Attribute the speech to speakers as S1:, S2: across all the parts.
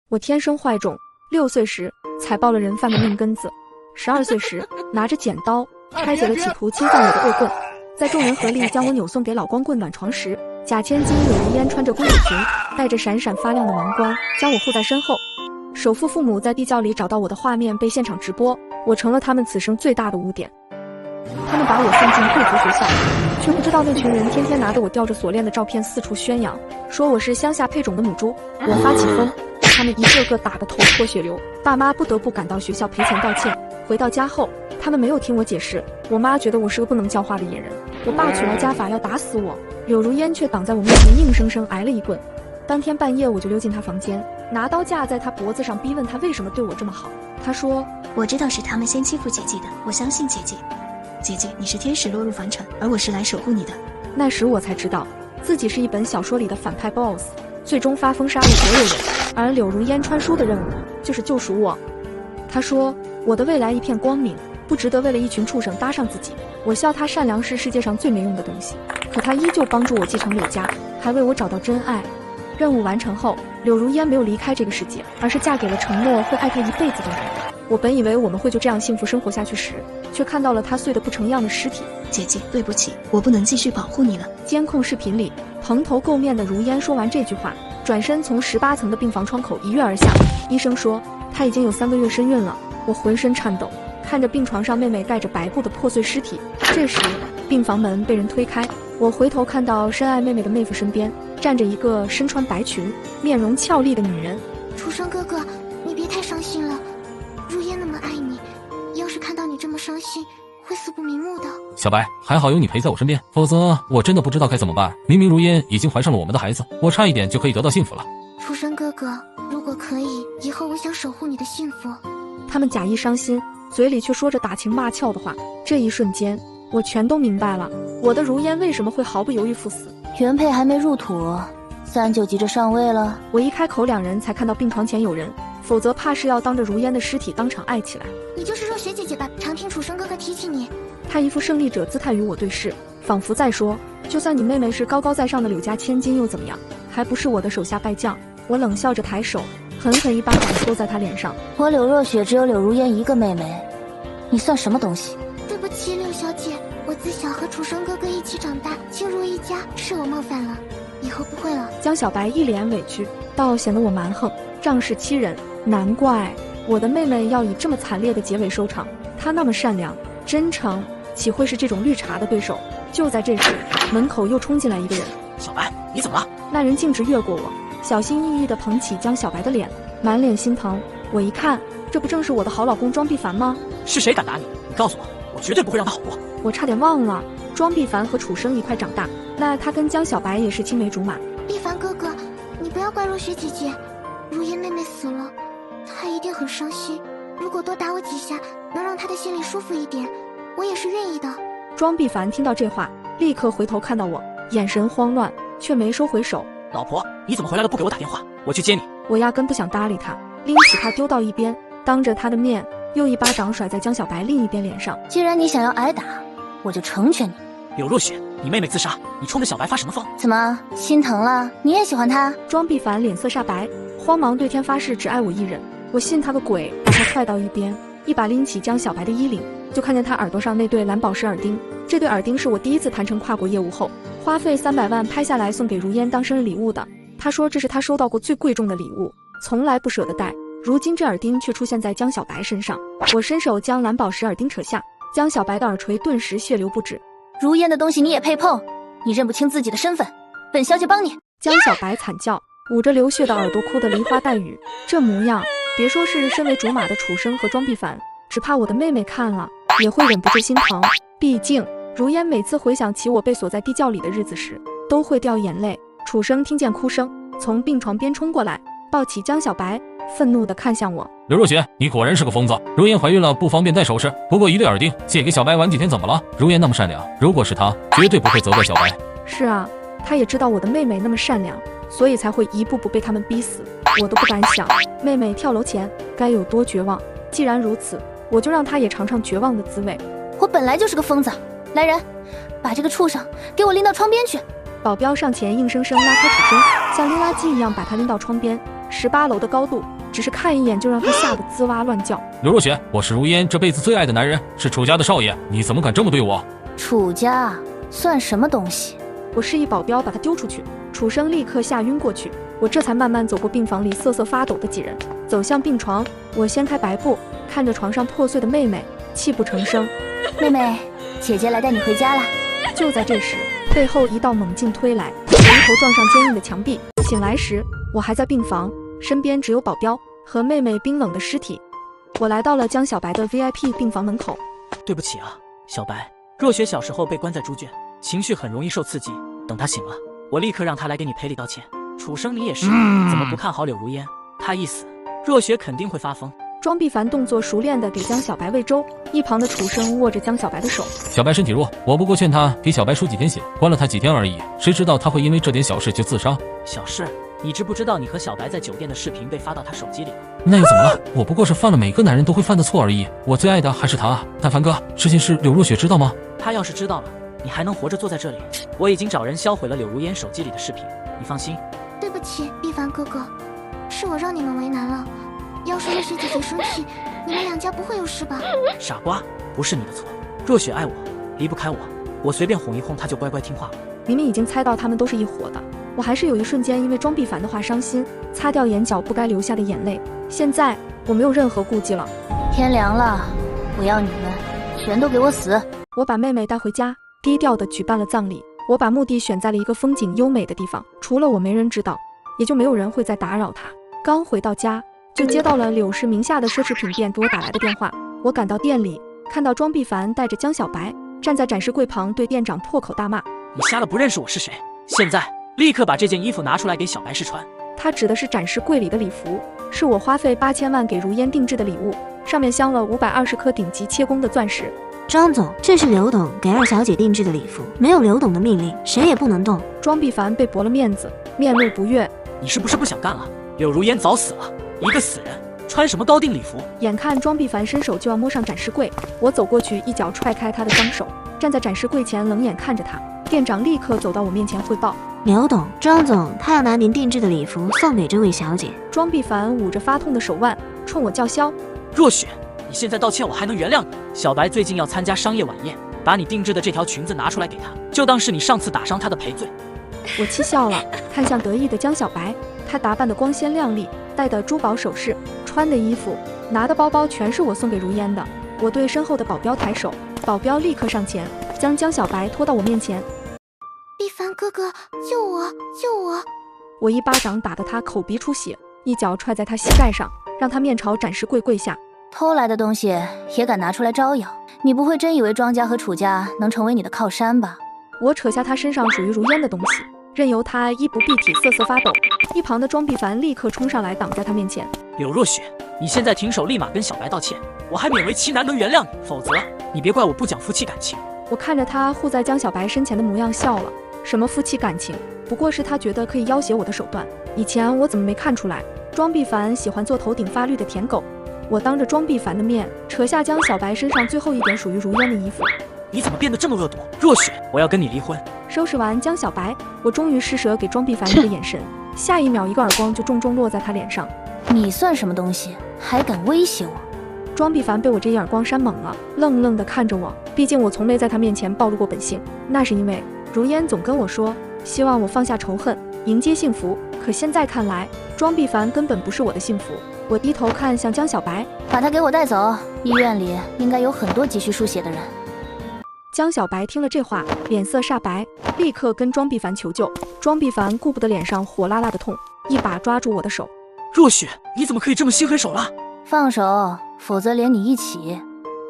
S1: 我天生坏种，6岁时踩爆了人贩的命根子，12岁时拿着剪刀开启了企图侵犯我的恶棍，在众人合力将我扭送给老光棍暖床时，贾千金柳如烟穿着公主裙，带着闪闪发亮的王冠，将我护在身后。首富父母在地窖里找到我的画面被现场直播，我成了他们此生最大的污点。他们把我送进贵族学校，却不知道那群人天天拿着我吊着锁链的照片四处宣扬，说我是乡下配种的母猪。我发起疯，把他们一个个打得头破血流，爸妈不得不赶到学校赔钱道歉。回到家后，他们没有听我解释，我妈觉得我是个不能教化的野人，我爸取来家法要打死我，柳如烟却挡在我面前硬生生挨了一棍。当天半夜我就溜进他房间，拿刀架在他脖子上逼问他为什么对我这么好。他说，
S2: 我知道是他们先欺负姐姐的，我相信姐姐。姐姐，你是天使落入凡尘，而我是来守护你的。
S1: 那时我才知道自己是一本小说里的反派 BOSS， 最终发疯杀了所有人，而柳如烟穿书的任务就是救赎我。他说我的未来一片光明，不值得为了一群畜生搭上自己。我笑他善良是世界上最没用的东西，可他依旧帮助我继承柳家，还为我找到真爱。任务完成后，柳如烟没有离开这个世界，而是嫁给了承诺会爱她一辈子的人。我本以为我们会就这样幸福生活下去时，却看到了他碎得不成样的尸体。
S2: 姐姐，对不起，我不能继续保护你了。
S1: 监控视频里，蓬头垢面的如烟说完这句话，转身从18层的病房窗口一跃而下。医生说她已经有3个月身孕了。我浑身颤抖，看着病床上妹妹盖着白布的破碎尸体。这时，病房门被人推开，我回头看到深爱妹妹的妹夫身边站着一个身穿白裙、面容俏丽的女人。
S3: 楚生哥哥，你别太伤心了，如烟那么爱你，要是看到你这么伤心，会死不瞑目的。
S4: 小白，还好有你陪在我身边，否则我真的不知道该怎么办。明明如烟已经怀上了我们的孩子，我差一点就可以得到幸福了。
S3: 楚生哥哥，如果可以，以后我想守护你的幸福。
S1: 他们假意伤心，嘴里却说着打情骂俏的话。这一瞬间，我全都明白了，我的如烟为什么会毫不犹豫赴死。
S5: 原配还没入土，3就急着上位了。
S1: 我一开口，2人才看到病床前有人，否则怕是要当着如烟的尸体当场爱起来。
S3: 你就是若雪姐姐吧？常听楚生哥哥提起你。
S1: 他一副胜利者姿态与我对视，仿佛在说，就算你妹妹是高高在上的柳家千金又怎么样，还不是我的手下败将。我冷笑着抬手，狠狠一巴掌抽在他脸上。
S5: 我柳若雪只有柳如烟一个妹妹，你算什么东西？
S3: 对不起，柳小姐，我自小和楚生哥哥一起长大，亲如一家，是我冒犯了，以后不会了。
S1: 江小白一脸委屈，倒显得我蛮横，仗势欺人。难怪我的妹妹要以这么惨烈的结尾收场。她那么善良真诚，岂会是这种绿茶的对手？就在这时，门口又冲进来一个人。
S6: 小白，你怎么了？
S1: 那人径直越过我，小心翼翼地捧起江小白的脸，满脸心疼。我一看，这不正是我的好老公庄必凡吗？
S6: 是谁敢打你？你告诉我，我绝对不会让他好过。
S1: 我差点忘了，庄必凡和楚生一块长大，那他跟江小白也是青梅竹马。
S3: 必凡哥哥，你不要怪若雪姐姐，如烟妹妹死了，她一定很伤心。如果多打我几下，能让她的心里舒服一点，我也是愿意的。
S1: 庄必凡听到这话，立刻回头看到我，眼神慌乱，却没收回手。
S6: 老婆，你怎么回来了不给我打电话？我去接你。
S1: 我压根不想搭理他，拎起他丢到一边，当着他的面又一巴掌甩在江小白另一边脸上。
S5: 既然你想要挨打，我就成全你。
S6: 柳若雪，你妹妹自杀，你冲着小白发什么疯？
S5: 怎么心疼了？你也喜欢他？
S1: 庄必凡脸色煞白，慌忙对天发誓只爱我一人。我信他个鬼，把他踹到一边，一把拎起江小白的衣领，就看见他耳朵上那对蓝宝石耳钉。这对耳钉是我第一次谈成跨国业务后，花费300万拍下来送给如烟当生日礼物的。他说这是他收到过最贵重的礼物，从来不舍得戴。如今这耳钉却出现在江小白身上，我伸手将蓝宝石耳钉扯下，江小白的耳垂顿时血流不止。
S5: 如烟的东西你也配碰？你认不清自己的身份，本小姐帮你。
S1: 江小白惨叫，捂着流血的耳朵哭得梨花带雨，这模样，别说是身为竹马的楚生和庄必凡，只怕我的妹妹看了也会忍不住心疼。毕竟如烟每次回想起我被锁在地窖里的日子时，都会掉眼泪。楚生听见哭声，从病床边冲过来，抱起江小白，愤怒地看向我。
S4: 刘若雪，你果然是个疯子。如烟怀孕了，不方便戴首饰，不过一对耳钉，借给小白玩几天怎么了？如烟那么善良，如果是她，绝对不会责怪小白。
S1: 是啊，她也知道我的妹妹那么善良，所以才会一步步被他们逼死。我都不敢想，妹妹跳楼前该有多绝望。既然如此，我就让她也尝尝绝望的滋味。
S5: 我本来就是个疯子。来人，把这个畜生给我拎到窗边去。
S1: 保镖上前硬生生拉开楚生，像拎垃圾一样把他拎到窗边。18楼的高度，只是看一眼就让他吓得滋哇乱叫。
S4: 刘若雪，我是如烟这辈子最爱的男人，是楚家的少爷，你怎么敢这么对我？
S5: 楚家算什么东西？
S1: 我示意保镖把他丢出去，楚生立刻吓晕过去。我这才慢慢走过病房里瑟瑟发抖的几人，走向病床。我掀开白布，看着床上破碎的妹妹，泣不成声。
S5: 妹妹，姐姐来带你回家了。
S1: 就在这时，背后一道猛劲推来，我一头撞上坚硬的墙壁。醒来时，我还在病房，身边只有保镖和妹妹冰冷的尸体。我来到了江小白的 VIP 病房门口。
S6: 对不起啊，小白。若雪小时候被关在猪圈，情绪很容易受刺激。等她醒了，我立刻让她来给你赔礼道歉。楚生，你也是，怎么不看好柳如烟？她一死，若雪肯定会发疯。
S1: 庄必凡动作熟练地给江小白喂粥，一旁的楚生握着江小白的手。
S4: 小白身体弱，我不过劝他给小白输几天血，关了他几天而已，谁知道他会因为这点小事就自杀。
S6: 小事？你知不知道你和小白在酒店的视频被发到他手机里了？
S4: 那又怎么了？我不过是犯了每个男人都会犯的错而已，我最爱的还是他啊。但凡哥，这件事柳若雪知道吗？
S6: 他要是知道了，你还能活着坐在这里？我已经找人销毁了柳如烟手机里的视频，你放心。
S3: 对不起，必凡哥哥，是我让你们为难了。要是若雪姐姐生气，你们两家不会有事吧？
S6: 傻瓜，不是你的错。若雪爱我，离不开我，我随便哄一哄她就乖乖听话了。
S1: 明明已经猜到他们都是一伙的，我还是有一瞬间因为庄必凡的话伤心，擦掉眼角不该流下的眼泪。现在我没有任何顾忌了。
S5: 天凉了，我要你们全都给我死！
S1: 我把妹妹带回家，低调地举办了葬礼。我把墓地选在了一个风景优美的地方，除了我没人知道，也就没有人会再打扰她。刚回到家，就接到了柳氏名下的奢侈品店给我打来的电话。我赶到店里，看到庄必凡带着江小白站在展示柜旁，对店长破口大骂：“
S6: 你瞎了不认识我是谁？现在立刻把这件衣服拿出来给小白试穿。”
S1: 他指的是展示柜里的礼服，是我花费8000万给如烟定制的礼物，上面镶了520颗顶级切工的钻石。
S2: 庄总，这是刘董给二小姐定制的礼服，没有刘董的命令，谁也不能动。
S1: 庄必凡被驳了面子，面露不悦。
S6: 你是不是不想干了？柳如烟早死了，一个死人穿什么高定礼服？
S1: 眼看庄必凡伸手就要摸上展示柜，我走过去一脚踹开他的双手，站在展示柜前冷眼看着他。店长立刻走到我面前汇报：
S2: 刘董，庄总他要拿您定制的礼服送给这位小姐。
S1: 庄必凡捂着发痛的手腕，冲我叫嚣：
S6: 若雪，你现在道歉我还能原谅你。小白最近要参加商业晚宴，把你定制的这条裙子拿出来给他，就当是你上次打伤他的赔罪。
S1: 我气笑了，看向得意的江小白，她打扮得光鲜亮丽，戴的珠宝首饰，穿的衣服，拿的包包全是我送给如烟的。我对身后的保镖抬手，保镖立刻上前将江小白拖到我面前。
S3: 必凡哥哥，救我，救我！
S1: 我一巴掌打得他口鼻出血，一脚踹在他膝盖上，让他面朝展示柜跪下。
S5: 偷来的东西也敢拿出来招摇？你不会真以为庄家和楚家能成为你的靠山吧？
S1: 我扯下他身上属于如烟的东西，任由他衣不蔽体，瑟瑟发抖。一旁的庄必凡立刻冲上来挡在他面前。
S6: 柳若雪，你现在停手，立马跟小白道歉，我还勉为其难能原谅你，否则你别怪我不讲夫妻感情。
S1: 我看着他护在江小白身前的模样笑了，什么夫妻感情，不过是他觉得可以要挟我的手段。以前我怎么没看出来？庄必凡喜欢做头顶发绿的舔狗。我当着庄必凡的面扯下江小白身上最后一点属于如烟的衣服。
S6: 你怎么变得这么恶毒？若雪，我要跟你离婚。
S1: 收拾完江小白，我终于施舍给庄必凡一个眼神，下一秒一个耳光就重重落在他脸上。
S5: 你算什么东西，还敢威胁我？
S1: 庄必凡被我这一耳光扇懵了，愣愣地看着我。毕竟我从没在他面前暴露过本性，那是因为如烟总跟我说，希望我放下仇恨，迎接幸福。可现在看来，庄必凡根本不是我的幸福。我低头看向江小白，
S5: 把他给我带走，医院里应该有很多急需输血的人。
S1: 江小白听了这话，脸色煞白，立刻跟庄必凡求救。庄必凡顾不得脸上火辣辣的痛，一把抓住我的手。
S6: 若雪，你怎么可以这么心狠手辣？
S5: 放手，否则连你一起。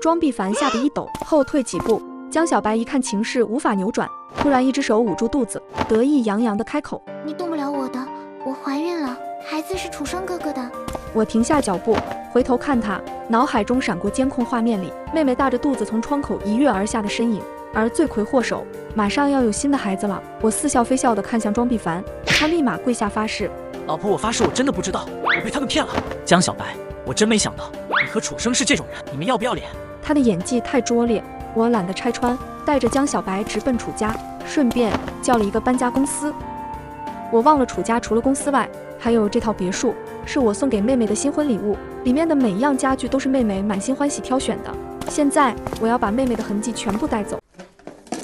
S1: 庄必凡吓得一抖，后退几步。江小白一看情势无法扭转，突然一只手捂住肚子，得意洋洋地开口：
S3: 你动不了我的，我怀孕了，孩子是楚生哥哥的。
S1: 我停下脚步，回头看他，脑海中闪过监控画面里妹妹大着肚子从窗口一跃而下的身影，而罪魁祸首马上要有新的孩子了。我似笑非笑地看向庄必凡，他立马跪下发誓：
S6: 老婆，我发誓我真的不知道，我被他们骗了。江小白，我真没想到你和楚生是这种人，你们要不要脸？
S1: 他的演技太拙劣，我懒得拆穿，带着江小白直奔楚家，顺便叫了一个搬家公司。我忘了楚家除了公司外还有这套别墅，是我送给妹妹的新婚礼物，里面的每一样家具都是妹妹满心欢喜挑选的。现在我要把妹妹的痕迹全部带走。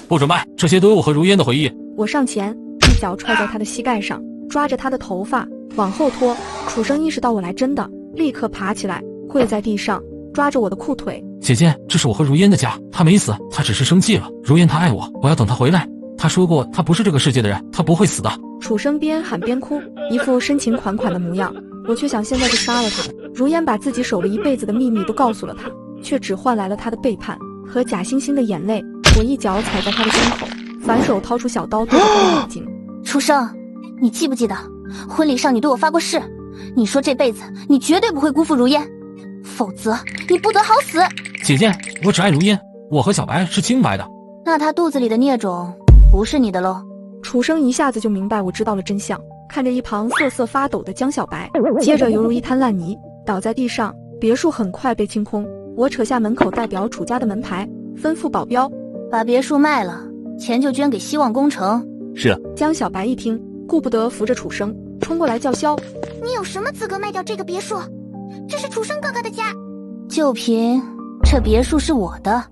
S4: 不准卖，这些都有我和如烟的回忆。
S1: 我上前一脚踹在她的膝盖上，抓着她的头发往后拖。楚生意识到我来真的，立刻爬起来，跪在地上，抓着我的裤腿。
S4: 姐姐，这是我和如烟的家，她没死，她只是生气了。如烟她爱我，我要等她回来。她说过，她不是这个世界的人，她不会死的。
S1: 楚生边喊边哭，一副深情款款的模样。我却想现在就杀了他。如烟把自己守了一辈子的秘密都告诉了他，却只换来了他的背叛和假惺惺的眼泪。我一脚踩在他的胸口，反手掏出小刀对着他的眼睛。
S5: 楚生，你记不记得婚礼上你对我发过誓？你说这辈子你绝对不会辜负如烟，否则你不得好死。
S4: 姐姐，我只爱如烟，我和小白是清白的。
S5: 那他肚子里的孽种不是你的喽？
S1: 楚生一下子就明白我知道了真相，看着一旁瑟瑟发抖的江小白，接着犹如一滩烂泥倒在地上。别墅很快被清空，我扯下门口代表楚家的门牌，吩咐保镖
S5: 把别墅卖了，钱就捐给希望工程。
S4: 是。
S1: 江小白一听，顾不得扶着楚生冲过来叫嚣：
S3: 你有什么资格卖掉这个别墅？这是楚生哥哥的家。
S5: 就凭这别墅是我的。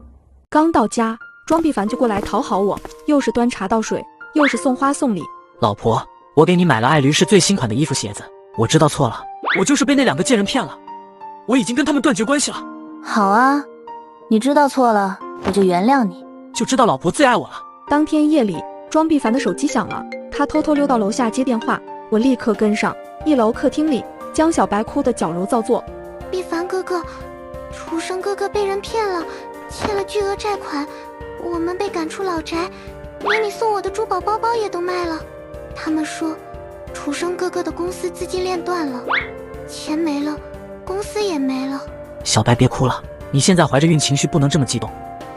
S1: 刚到家，庄必凡就过来讨好我，又是端茶倒水，又是送花送礼。
S6: 老婆，我给你买了爱驴式最新款的衣服鞋子，我知道错了，我就是被那两个贱人骗了，我已经跟他们断绝关系了。
S5: 好啊，你知道错了，我就原谅你。
S6: 就知道老婆最爱我了。
S1: 当天夜里，庄必凡的手机响了，他偷偷溜到楼下接电话，我立刻跟上。一楼客厅里，江小白哭得矫揉造作。
S3: 必凡哥哥，楚生哥哥被人骗了，欠了巨额债款，我们被赶出老宅，连你送我的珠宝包包也都卖了。他们说，楚生哥哥的公司资金链断了，钱没了，公司也没了。
S6: 小白别哭了，你现在怀着孕，情绪不能这么激动。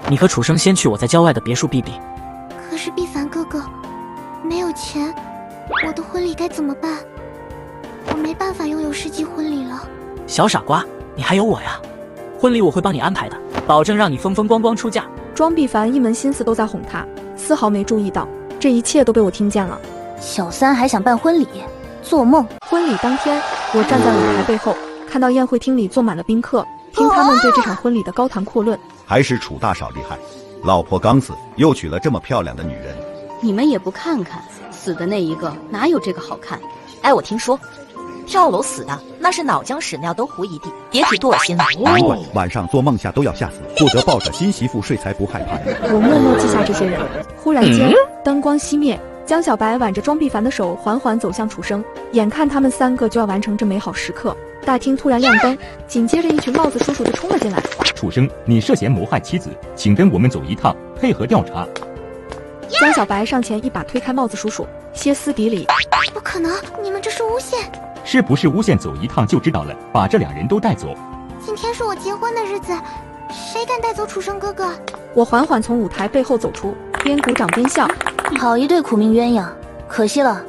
S6: 你和楚生先去我在郊外的别墅避避。
S3: 可是必凡哥哥，没有钱，我的婚礼该怎么办？我没办法拥有世纪婚礼了。
S6: 小傻瓜，你还有我呀，婚礼我会帮你安排的，保证让你风风光光出嫁。
S1: 庄必凡一门心思都在哄他，丝毫没注意到这一切都被我听见了。
S5: 小三还想办婚礼，做梦！
S1: 婚礼当天，我站在舞台背后，看到宴会厅里坐满了宾客，听他们对这场婚礼的高谈阔论。
S7: 还是楚大少厉害，老婆刚死，又娶了这么漂亮的女人。
S8: 你们也不看看，死的那一个哪有这个好看？哎，我听说跳楼死的那是脑浆屎尿都糊一地，别提多恶心了。
S7: 难怪晚上做梦下都要吓死，不得抱着新媳妇睡才不害怕。
S1: 我默默记下这些人。忽然间，灯光熄灭，江小白挽着庄必凡的手缓缓走向楚生，眼看他们三个就要完成这美好时刻，大厅突然亮灯，紧接着一群帽子叔叔就冲了进来。
S9: 楚生，你涉嫌谋害妻子，请跟我们走一趟，配合调查。
S1: 江小白上前一把推开帽子叔叔，歇斯底里：
S3: 不可能，你们这是诬陷！
S9: 是不是诬陷？走一趟就知道了，把这两人都带走。
S3: 今天是我结婚的日子，谁敢带走楚生哥哥？
S1: 我缓缓从舞台背后走出，边鼓掌边笑。
S5: 好一对苦命鸳鸯，可惜了，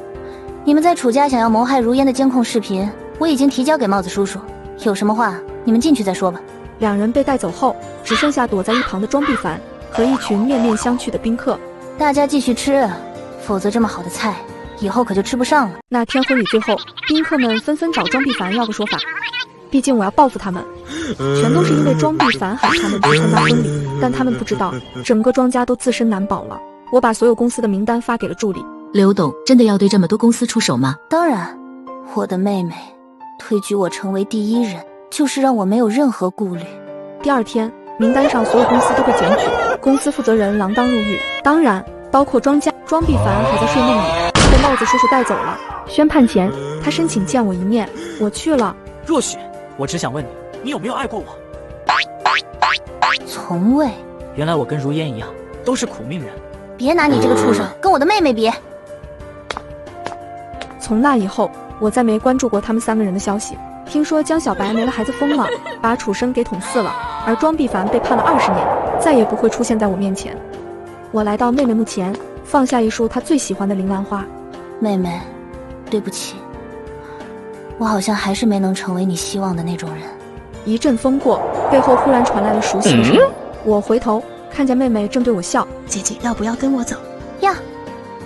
S5: 你们在楚家想要谋害如烟的监控视频，我已经提交给帽子叔叔，有什么话你们进去再说吧。
S1: 两人被带走后，只剩下躲在一旁的庄必凡和一群面面相觑的宾客。
S5: 大家继续吃，否则这么好的菜以后可就吃不上了。
S1: 那天婚礼最后，宾客们纷纷找庄必凡要个说法，毕竟我要报复他们，全都是因为庄必凡喊他们不参加婚礼，但他们不知道整个庄家都自身难保了。我把所有公司的名单发给了助理。
S8: 刘董真的要对这么多公司出手吗？
S5: 当然，我的妹妹推举我成为第一人，就是让我没有任何顾虑。
S1: 第二天，名单上所有公司都被检举，公司负责人锒铛入狱，当然包括庄家。庄必凡还在睡梦里，被帽子叔叔带走了。宣判前，他申请见我一面，我去了。
S6: 若许，我只想问你，你有没有爱过我？
S5: 从未。
S6: 原来我跟如烟一样，都是苦命人。
S5: 别拿你这个畜生跟我的妹妹比。
S1: 从那以后，我再没关注过他们三个人的消息。听说江小白没了孩子疯了，把楚生给捅死了，而庄必凡被判了20年，再也不会出现在我面前。我来到妹妹墓前，放下一束她最喜欢的铃兰花。
S5: 妹妹，对不起，我好像还是没能成为你希望的那种人。
S1: 一阵风过，背后忽然传来了熟悉的声音。我回头看见妹妹正对我笑。
S2: 姐姐要不要跟我走？
S5: 呀，